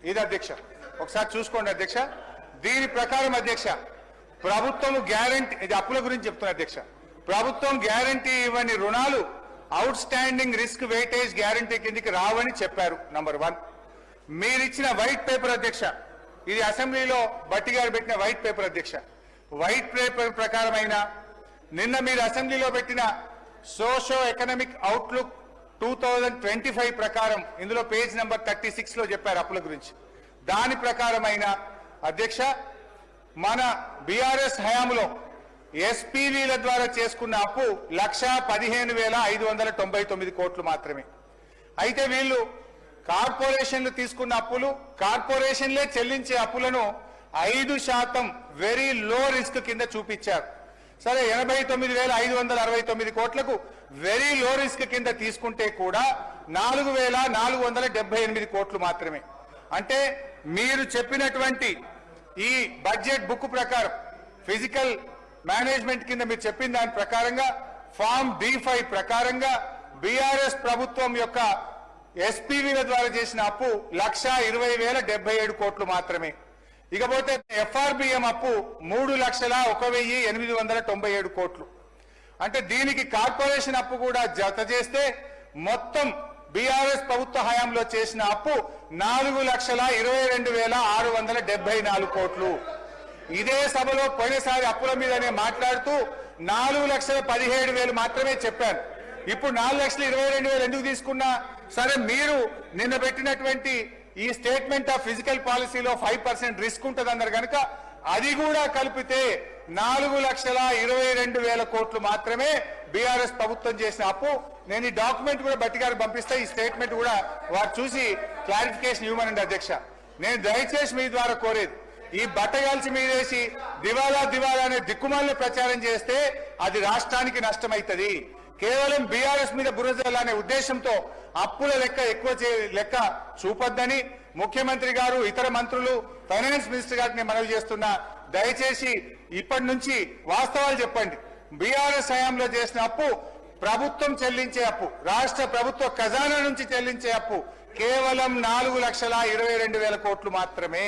ఇది అధ్యక్ష, ఒకసారి చూసుకోండి అధ్యక్ష. దీని ప్రకారం అధ్యక్ష, ప్రభుత్వం గ్యారంటీ, ఇది అప్పుల గురించి చెప్తున్నా అధ్యక్ష, ప్రభుత్వం గ్యారంటీ ఇవ్వని రుణాలు out standing risk weightage guarantee కిందికి రావని చెప్పారు. నంబర్ 1, మీరిచ్చిన వైట్ పేపర్ అధ్యక్ష, ఇది అసెంబ్లీలో బట్టి గారు పెట్టిన వైట్ పేపర్ అధ్యక్ష. వైట్ పేపర్ ప్రకారమైన నిన్న మీరు అసెంబ్లీలో పెట్టిన సోషో ఎకనామిక్ అవుట్లుక్ 2025 ప్రకారం, ఇందులో పేజ్ నంబర్ 36 లో చెప్పారు అప్పుల గురించి. దాని ప్రకారమైన అధ్యక్ష, మన బీఆర్ఎస్ హయాంలో ఎస్పీవీల ద్వారా చేసుకున్న అప్పు 1,15,599 కోట్లు మాత్రమే. అయితే వీళ్ళు కార్పొరేషన్లు తీసుకున్న అప్పులు, కార్పొరేషన్లే చెల్లించే అప్పులను 5% వెరీ లో రిస్క్ కింద చూపించారు. సరే, 89,569 కోట్లకు వెరీ లో రిస్క్ కింద తీసుకుంటే కూడా 4,478 కోట్లు మాత్రమే. అంటే మీరు చెప్పినటువంటి ఈ బడ్జెట్ బుక్ ప్రకారం, ఫిజికల్ మేనేజ్మెంట్ కింద మీరు చెప్పిన దాని ప్రకారంగా, ఫామ్ D5 ప్రకారంగా బీఆర్ఎస్ ప్రభుత్వం యొక్క ఎస్పీవీల ద్వారా చేసిన అప్పు 1,20,077 కోట్లు మాత్రమే. ఇకపోతే ఎఫ్ఆర్బిఎం అప్పు 3,01,897 కోట్లు. అంటే దీనికి కార్పొరేషన్ అప్పు కూడా జత చేస్తే మొత్తం బీఆర్ఎస్ ప్రభుత్వ హయాంలో చేసిన అప్పు 4,22,674 కోట్లు. ఇదే సభలో పోయినసారి అప్పుల మీదనే మాట్లాడుతూ 4,17,000 మాత్రమే చెప్పాను. ఇప్పుడు 4,22,000 ఎందుకు తీసుకున్నా? సరే, మీరు నిన్న పెట్టినటువంటి ఈ స్టేట్మెంట్ ఆఫ్ ఫిజికల్ పాలసీలో 5% రిస్క్ ఉంటుంది అన్నారు కనుక అది కూడా కలిపితే 4,22,000 కోట్లు మాత్రమే బీఆర్ఎస్ ప్రభుత్వం చేసిన అప్పు. నేను ఈ డాక్యుమెంట్ కూడా బట్టి గారికి పంపిస్తే, ఈ స్టేట్మెంట్ కూడా వారు చూసి క్లారిఫికేషన్ ఇవ్వమనండి అధ్యక్ష. నేను దయచేసి మీ ద్వారా కోరేది, ఈ బట్టగాల్చి మీదేసి దివాలా దివాలా అనే దిక్కుమాలను ప్రచారం చేస్తే అది రాష్ట్రానికి నష్టమైతుంది. కేవలం బీఆర్ఎస్ మీద బురదలనే ఉద్దేశంతో అప్పుల ఎక్కువ లెక్క చూపొద్దని ముఖ్యమంత్రి గారు, ఇతర మంత్రులు, ఫైనాన్స్ మినిస్టర్ గారిని మనవి చేస్తున్నా. దయచేసి ఇప్పటి నుంచి వాస్తవాలు చెప్పండి. బీఆర్ఎస్ హయాంలో చేసిన అప్పు ప్రభుత్వం చెల్లించే అప్పు, రాష్ట్ర ప్రభుత్వ ఖజానా నుంచి చెల్లించే అప్పు కేవలం 4,22,000 కోట్లు మాత్రమే.